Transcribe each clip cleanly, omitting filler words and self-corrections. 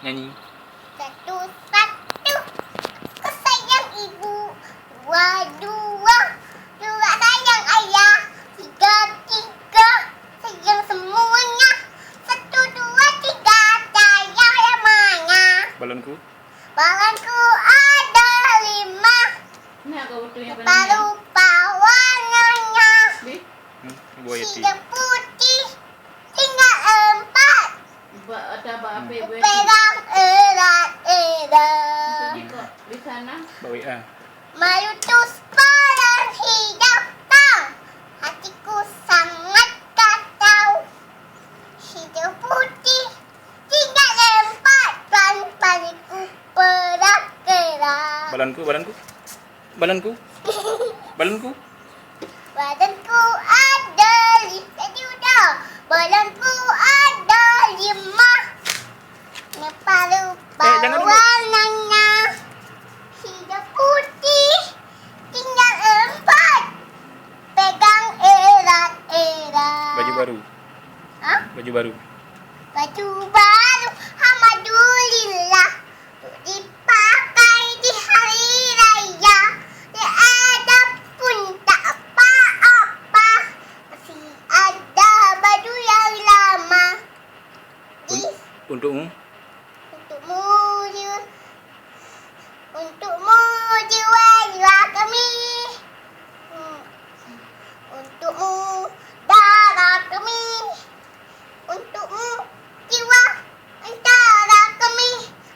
Nyanyi. Satu, satu. Aku sayang ibu. Dua, dua. Dua sayang ayah. Tiga, tiga. Sayang semuanya. Satu, dua, tiga. Sayang yang mana? Balonku. Balonku ada 5. Ini agak butuhnya Lupa-lupa warnanya. Buaya ti. Hijau putih. Tinggal 4. Ada apa ibu? Pegang erat-erat. Ini kok di sana. Bawa Meletus palang hijau tang. Hatiku sangat kacau. Hijau putih. Tinggal 4. Pan-paniku perak-kerak. Balonku, balonku. Balonku. Balonku. Badanku ada 5. Balonku ada 5. Lupa-lupa jangan dulu. warnanya. Hijau putih. Tinggal 4. Pegang erat-erat. Baju baru. Hah? Baju baru. Baju baru. Alhamdulillah. Dipakai di hari raya. Tiada pun tak apa-apa. Masih ada baju yang lama. Untukmu. Untukmu jiwa kami. Untukmu darah kami. Untukmu jiwa antara kami.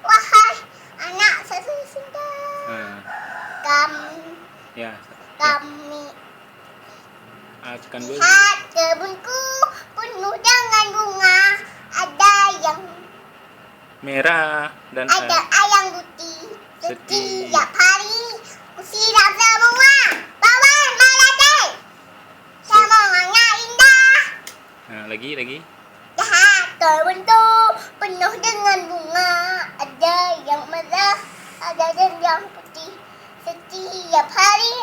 Wahai anak sesudah. Ya. Kami Akan gue. lihat kebunku penuh dengan bunga. Ada yang Merah dan ada ayam putih. Setiap hari ku siram semua. Bawang melati. Semuanya indah. lagi. Lihat kebunku penuh dengan bunga. Ada yang merah, ada yang putih. Setiap hari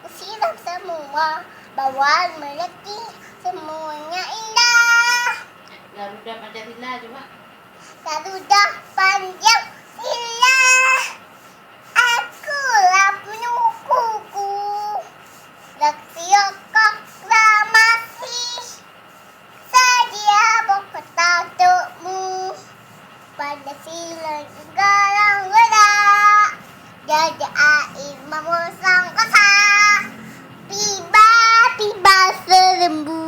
ku siram semua. Bawang melati. Semuanya indah. Garuda Pancasila cuma. Garuda Pancasila. Akulah penuh kuku. Laksio proklamasi. Sedia berkata untukmu. Pancasila sekarang gerak. Jadi air memusang kosa. Tiba-tiba serembu.